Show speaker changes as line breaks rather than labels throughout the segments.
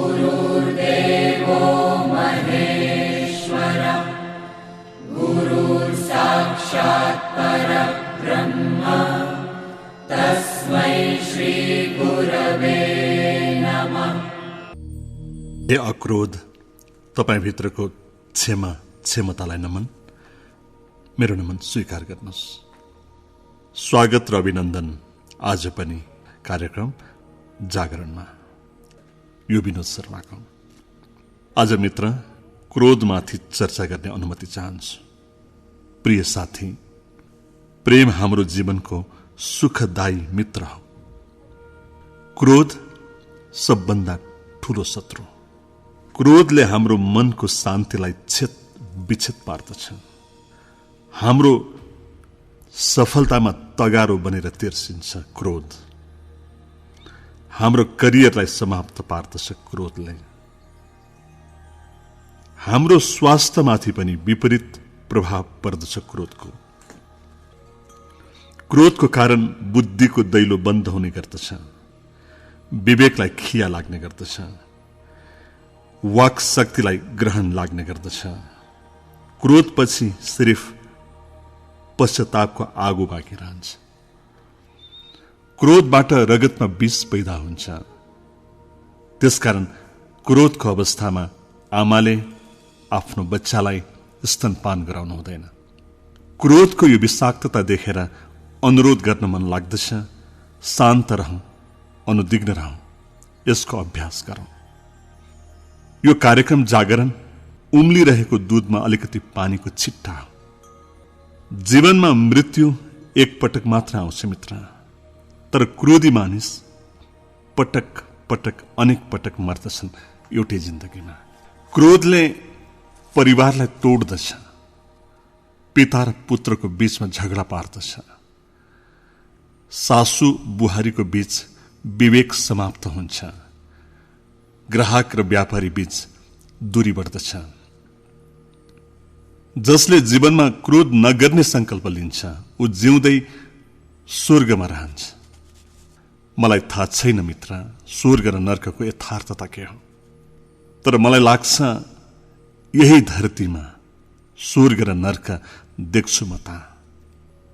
गुरुर्देवो महेश्वर गुरुर्साक्षात् परब्रह्म तस्मै श्री गुरवे नमः।
हे अक्रोध, तपाईभित्रको क्षमतालाई नमन, मेरो नमन स्वीकार गर्नुहोस्। स्वागत र अभिनन्दन आज पनि कार्यक्रम जागरणमा। यो विनोद शर्माको। आज मित्र, क्रोधमाथि चर्चा गर्ने अनुमति चाहन्छु। प्रिय साथी, प्रेम हाम्रो जीवनको सुखदायी मित्र हो। क्रोध सबभन्दा ठूलो शत्रु। क्रोधले हाम्रो मनको शान्तिलाई विच्छेद पार्दछ, हाम्रो सफलतामा तगारो बनेर तिर्सिन्छ क्रोध, हाम्रो करियरलाई समाप्त पार्दछ क्रोधले, हाम्रो स्वास्थ्यमाथि पनि विपरीत प्रभाव पर्दछ क्रोधको। क्रोधको कारण बुद्धिको दैलो बन्द हुने गर्दछ, विवेकलाई खिया लाग्ने गर्दछ, वाक शक्तिलाई ग्रहण लाग्ने गर्दछ। क्रोधपछि सिर्फ पश्चातापको आगो बाँकी रहन्छ। क्रोधबाट रगतमा विष पैदा हुन्छ। त्यसकारण क्रोधको अवस्थामा आमाले आफ्नो बच्चालाई स्तनपान गराउनु हुँदैन। क्रोधको यो विषाक्तता देखेर अनुरोध गर्न मन लाग्दछ, शान्त रहौं, अनुदिग्न रहौं, यसको अभ्यास गरौं। यो कार्यक्रम जागरण उम्लिरहेको दूधमा अलिकति पानीको छिट्टा हो। जीवनमा मृत्यु एक पटक मात्र आउँछ मित्र, तर क्रोधी मानिस पटक पटक अनेक पटक मर्दछन् एउटै जिन्दगीमा। क्रोधले परिवारलाई तोड्दछ, पिता र पुत्रको बीचमा झगडा पार्दछ, सासू बुहारीको बीच विवेक समाप्त हुन्छ, ग्राहक र व्यापारी बीच दूरी बढ्दछ। जसले जीवनमा क्रोध नगर्ने संकल्प लिन्छ ऊ जिउँदै स्वर्गमा रहन्छ। मलाई थाहा छैन मित्र स्वर्ग र नर्कको यथार्थता के हो, तर मलाई लाग्छ यही धरतीमा स्वर्ग र नर्क देख्छु म त।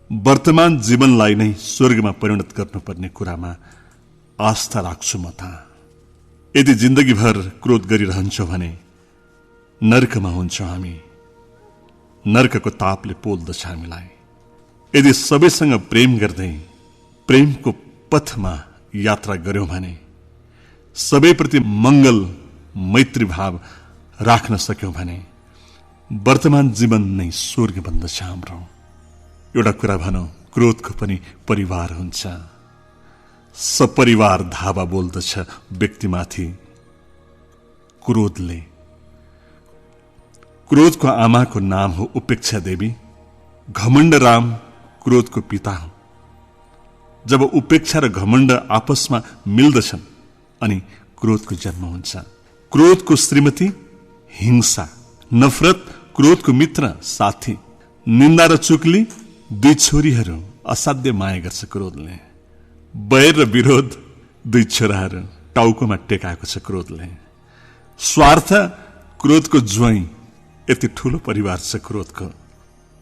वर्तमान जीवनलाई नै स्वर्गमा परिणत गर्नुपर्ने कुरामा आस्था राख्छु म त। यदि जिन्दगीभर क्रोध गरिरहन्छौं भने नर्कमा हुन्छौं हामी। नर्कको तापले पोल्दछ हामीलाई। यदि सबैसँग प्रेम गर्दै प्रेमको पथमा यात्रा गर्यौं भने, सबैप्रति मंगल मैत्री भाव राख्न सक्यौं भने वर्तमान जीवन नै स्वर्ग बन्दछ हाम्रो। एउटा कुरा भनौं, क्रोधको पनि परिवार हुन्छ। सपरिवार धावा बोल्दछ व्यक्तिमाथि क्रोधले। क्रोधको आमाको नाम हो उपेक्षा देवी। घमण्ड राम क्रोधको पिता हो। जब उपेक्षा र घमण्ड आपसमा मिल्दछन् अनि क्रोधको जन्म हुन्छ। क्रोधको श्रीमती हिंसा, नफरत क्रोधको मित्र साथी, निन्दा र चुगली दुई छोरीहरू असाध्य माया गर्छ क्रोधले। बैर र विरोध दुई छोराहरू टाउकोमा टेकाएको छ क्रोधले। स्वार्थ क्रोधको ज्वाइँ, यति ठूलो परिवार छ क्रोधको।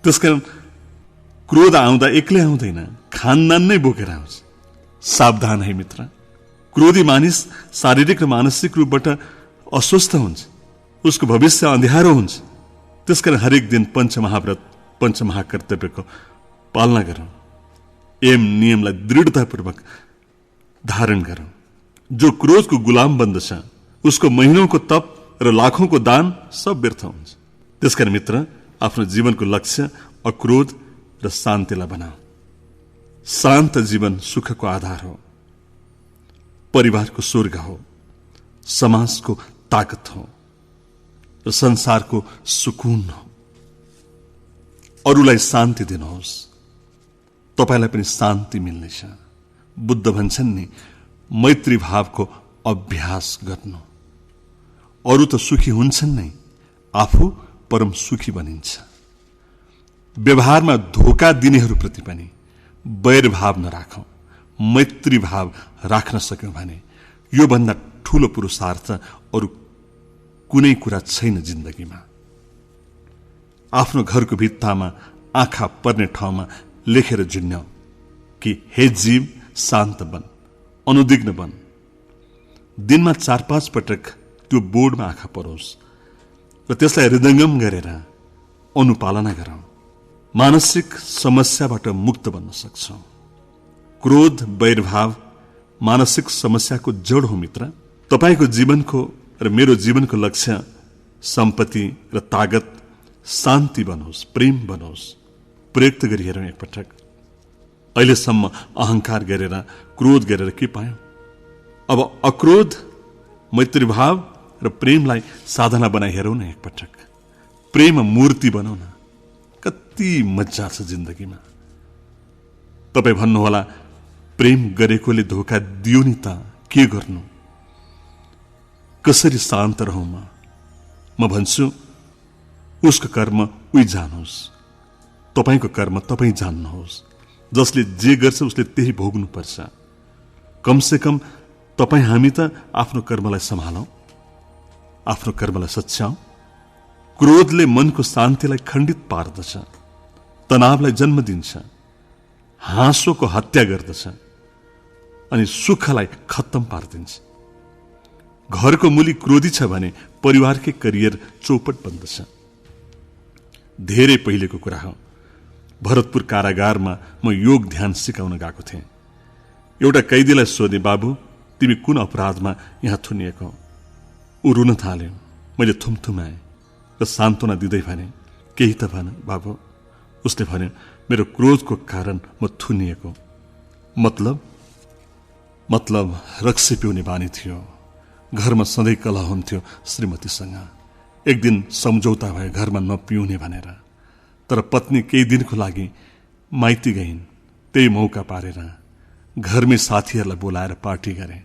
त्यसकारण क्रोध आउँदा एक्लै आउँदैन, खानदान नै बोकेर आउँछ। सावधान है मित्र, क्रोधी मानिस शारीरिक र मानसिक रूपबाट अस्वस्थ हुन्छ, उसको भविष्य अँध्यारो हुन्छ। त्यसकारण हरेक दिन पञ्चमहाव्रत पञ्चमहाकर्तव्यको पालना गरौं। एम नियमलाई दृढतापूर्वक धारण गरौं। जो क्रोधको गुलाम बन्दछ उसको महिनौंको तप र लाखौंको दान सब व्यर्थ हुन्छ। त्यसकारण मित्र, आफ्नो जीवनको लक्ष्य अक्रोध र शान्तिलाई बनाऊ। शान्त जीवन सुखको आधार हो, परिवारको स्वर्ग हो, समाजको ताकत हो र संसारको सुकुन हो। अरूलाई शान्ति दिनुहोस्, तपाईलाई पनि शान्ति मिल्नेछ। बुद्ध भन्छन् नि, मैत्री भावको अभ्यास गर्नु। अरू त सुखी हुन्छन् नै, आफू परम सुखी बनिन्छ। व्यवहारमा धोका दिनेहरूप्रति पनि वैर भाव नराखौं, मैत्री भाव राख्न सक्यौं भने यो भन्दा ठूलो पुरुषार्थ अरु कुनै कुरा छैन जिन्दगीमा। आफ्नो घरको भित्तामा आँखा पर्ने ठाउँमा लेखेर जुन्याउ कि हे जीव शान्त बन, अनुदिग्न बन। दिनमा 4-5 पटक त्यो बोर्डमा आँखा परोस् र त्यसलाई हृदयंगम गरेर अनुपालना गरौं। मानसिक समस्याबाट मुक्त बन्न सक्छौं। क्रोध, वैरभाव मानसिक समस्याको जड हो मित्र। तपाईको जीवनको र मेरो जीवनको लक्ष्य सम्पत्ति र तागत, शान्ति बनोस्, प्रेम बनोस्। प्रयुक्त गरी हेरौं एकपटक। अहिलेसम्म अहंकार गरेर, क्रोध गरेर के पायौं? अब अक्रोध, मैत्रीभाव र प्रेमलाई साधना बनाई हेरौं न एकपटक। प्रेम मूर्ति बनाउन। कति मजा छ जिन्दगीमा। तपाई भन्नुहोला, प्रेम गरेकोले धोका दियो नि त, के गर्नु? कसरी शान्त रहौं म भन्छु, उसको कर्म उही जानुहोस्। तपाईको कर्म तपाई जान्नुहोस्। जसले जे गर्छ उसले त्यही भोग्नु पर्छ। कमसे कम तपाई हामी त आफ्नो कर्मलाई सम्हालौं, आफ्नो कर्मलाई सच्याऊ। क्रोधले मनको शान्तिलाई खण्डित पार्दछ, तनावलाई जन्म दिन्छ, हाँसोको हत्या गर्दछ अनि सुखलाई खत्तम पार्दिन्छ। घरको मूली क्रोधी छ भने परिवारकै करियर चौपट बन्दछ। धेरै पहिलेको कुरा हो। भरतपुर कारागारमा म योग ध्यान सिकाउन गएको थिएँ। एउटा कैदीलाई सोधे, बाबु तिमी कुन अपराधमा यहाँ थुनिएको? ऊ रुन थाल्यो। मैले थुमथुमाएँ र सान्त्वना दिँदै भने, केही त भन बाबु। उसले भन्यो, मेरो क्रोधको कारण म थुनिएको। मतलब रक्सी पिउने बानी थियो। घरमा सधैँ कलह हुन्थ्यो श्रीमतीसँग। एक दिन सम्झौता भयो घरमा नपिउने भनेर। तर पत्नी केही दिनको लागि माइती गइन्। त्यही मौका पारेर घरमै साथीहरूलाई बोलाएर पार्टी गरे।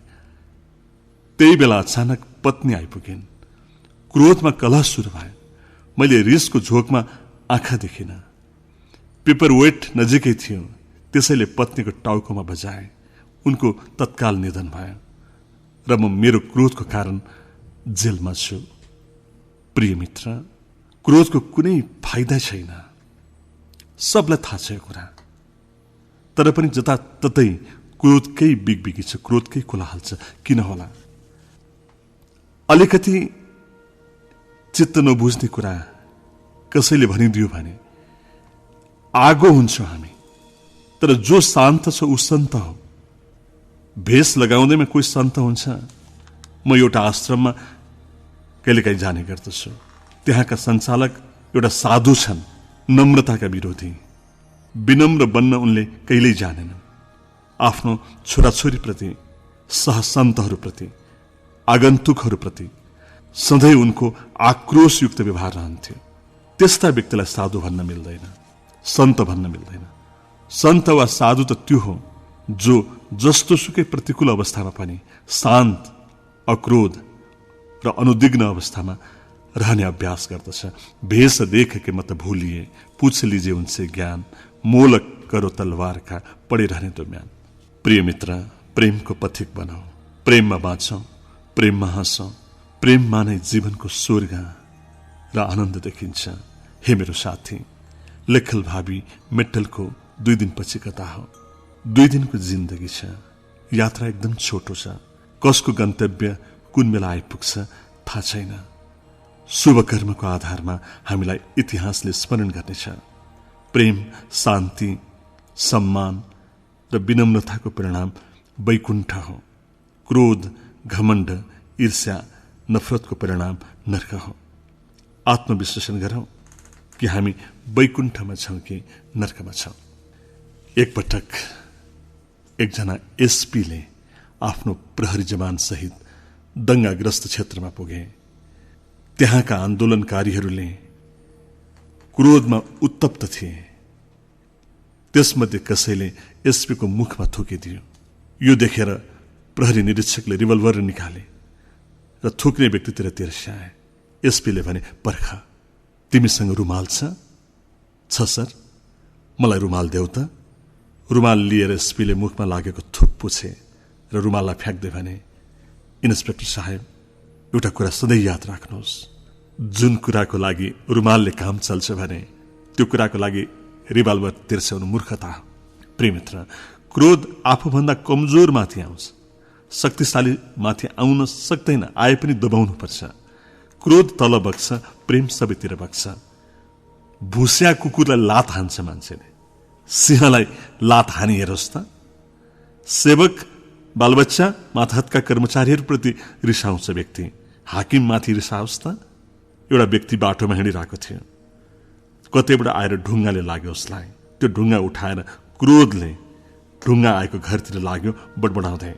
त्यही बेला अचानक पत्नी आइपुगिन्। क्रोधमा कलह सुरु भयो। मैले रिसको झोकमा आँखा देखिन। पेपर वेट नजिकै थियो, त्यसैले पत्नीको टाउकोमा बजाए। उनको तत्काल निधन भयो र म मेरो क्रोधको कारण जेलमा छु। प्रिय मित्र, क्रोधको कुनै फाइदा छैन। सबलाई थाहा छ यो कुरा। तर पनि जताततै क्रोधकै बिगबिगी छ, क्रोधकै कोलाहल छ। किन होला? अलिकति चित्त नबुझ्ने कुरा कसैले भनिदियो भने आगो हुन्छौं हामी। तर जो शान्त छ ऊ सन्त हो। भेष लगाउँदैमा कोही सन्त हुन्छ? म एउटा आश्रममा कहिलेकाहीँ जाने गर्दछु। त्यहाँका सञ्चालक एउटा साधु छन्, नम्रताका विरोधी। विनम्र बन्न उनले कहिल्यै जानेनन्। आफ्नो छोराछोरीप्रति, सहसन्तहरूप्रति, आगन्तुकहरूप्रति सधैँ उनको आक्रोशयुक्त व्यवहार रहन्थ्यो। त्यस्ता व्यक्तिलाई साधु भन्न मिल्दैन, सन्त भन्न मिल्दैन। सन्त वा साधु त त्यो हो जो जस्तो सुकै प्रतिकूल अवस्थामा पनि शान्त, अक्रोध र अनुदिग्न अवस्थामा रहने अभ्यास गर्दछ। भेष देख के मत भूलिए, पूछ लीजिए उनसे ज्ञान, मोलक करो तलवार का, पड़े रहने दो म्यान। प्रिय मित्र, प्रेमको पथिक बनाऊ। प्रेममा बाँचौं, प्रेममा हाँसौं। प्रेममा नै जीवनको स्वर्ग र आनन्द देखिन्छ। हे मेरो साथी, लेखल भावी मेट्टलको 2 दिनपछि कथा हो। 2 दिनको जिन्दगी छ। यात्रा एकदम छोटो छ। कसको गन्तव्य कुन बेला आइपुग्छ थाहा छैन। शुभ कर्मको आधारमा हामीलाई इतिहासले स्मरण गर्नेछ। प्रेम, शान्ति, सम्मान र विनम्रताको परिणाम वैकुण्ठ हो। क्रोध, घमण्ड, ईर्ष्या, नफरतको परिणाम नर्क हो। आत्मविश्लेषण गरौं कि हामी वैकुण्ठमा छौं कि नर्कमा छौं। एकपटक एकजना एसपीले आफ्नो प्रहरी जवान सहित दंगाग्रस्त क्षेत्रमा पुगे। त्यहाँका आन्दोलनकारीहरूले क्रोधमा उत्तप्त थिए। त्यसमध्ये कसैले एसपीको मुखमा थुकिदियो। यो देखेर प्रहरी निरीक्षकले रिभल्भर निकाले र थुक्ने व्यक्तितिर तिर्स्याए। एसपीले भने, पर्ख, तिमीसँग रुमाल छ? छ सर। मलाई रुमाल देऊ त। रुमाल लिएर एसपीले मुखमा लागेको थुक पुछे र रुमाललाई फ्याक्दै भने, इन्सपेक्टर साहेब, एउटा कुरा सधैँ याद राख्नुहोस्, जुन कुराको लागि रुमालले काम चल्छ भने त्यो कुराको लागि रिभल्भर तिर्स्याउनु मूर्खता हो। प्रेमित्र, क्रोध आफूभन्दा कमजोर माथि आउँछ, शक्तिशाली माथि आउन सक्दैन, आए पनि दबाउनुपर्छ। क्रोध तल बग्छ, प्रेम सबैतिर बग्छ। भुस्या कुकुरलाई लात हान्छ मान्छेले, सिंहलाई लात हानी हेरोस् त। सेवक बालबच्चा मातहतका कर्मचारीहरूप्रति रिसाउँछ व्यक्ति, हाकिम माथि रिसाओस् त। एउटा व्यक्ति बाटोमा हिँडिरहेको थियो, कतैबाट आएर ढुङ्गाले लाग्यो उसलाई। त्यो ढुङ्गा उठाएर क्रोधले ढुङ्गा आएको घरतिर लाग्यो, बडबडाउँदै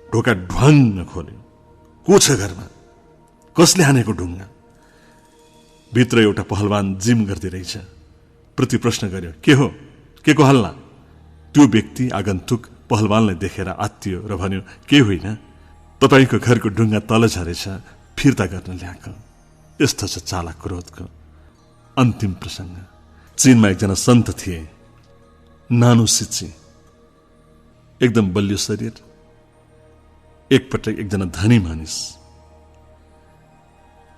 ढोका ढ्वाङ्ग खोल्यो। को छ घरमा? कसले हानेको ढुङ्गा? भित्र एउटा पहलवान जिम गर्दै रहेछ। प्रति प्रश्न गर्यो, के हो, के को हल्ला? त्यो व्यक्ति आगन्तुक पहलवानलाई देखेर आत्तियो र भन्यो, के होइन, तपाईँको घरको ढुङ्गा तल झरेछ, फिर्ता गर्न ल्याएको। यस्तो छ चाला क्रोधको। अन्तिम प्रसङ्ग। चीनमा एकजना सन्त थिए, नानु सिची, एकदम बलियो शरीर। एकपटक एकजना धनी मानिस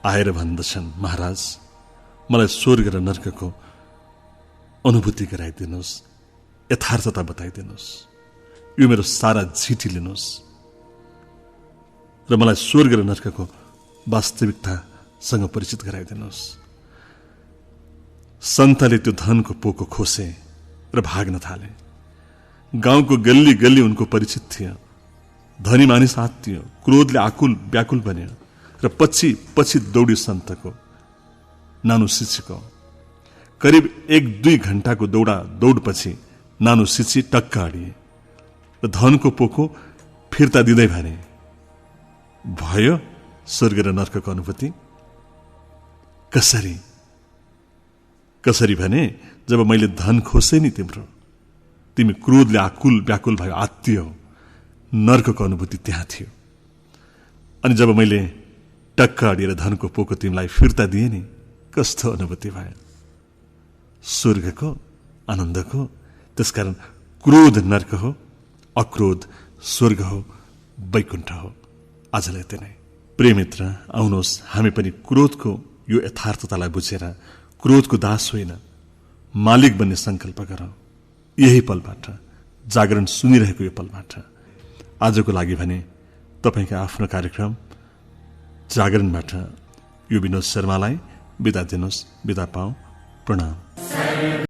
आएर भन्दछन्, महाराज, मलाई स्वर्ग र नर्कको अनुभूति गराइदिनुहोस्, यथार्थता बताइदिनुहोस्, यो मेरो सारा झिटी लिनुहोस् र मलाई स्वर्ग र नर्कको वास्तविकतासँग परिचित गराइदिनुहोस्। सन्तले त्यो धनको पोको खोसे र भाग्न थाले। गाउँको गल्ली गल्ली उनको परिचित थियो। धनी मानिस आत्तियो, क्रोधले आकुल व्याकुल बन्यो र पछि पछि दौड्यो सन्तको, नानु सिचीको। करिब 1-2 घण्टाको दौडपछि नानु सिची टक्क अडिए र धनको पोको फिर्ता दिँदै भने, भयो स्वर्ग र नर्कको अनुभूति? कसरी? कसरी भने, जब मैले धन खोसे नि तिम्रो, तिमी क्रोधले आकुल व्याकुल भयो, आत्तियो, नर्कको अनुभूति त्यहाँ थियो। अनि जब मैले टक्क अडिएर धनको पोको तिमीलाई फिर्ता दिए नि, कस्तो अनुभूति भयो? स्वर्गको, आनन्दको। त्यसकारण क्रोध नर्क हो, अक्रोध स्वर्ग हो, वैकुण्ठ हो। आजलाई यति नै। प्रेमित्र, आउनुहोस् हामी पनि क्रोधको यो यथार्थतालाई बुझेर क्रोधको दास होइन, मालिक बन्ने संकल्प गरौँ। यही पलबाट, जागरण सुनिरहेको यो पलबाट। आजको लागि भने तपाईँका आफ्नो कार्यक्रम जागरणबाट यो विनोद शर्मालाई बिदा दिनुहोस्। बिदा पाऊ। प्रणाम।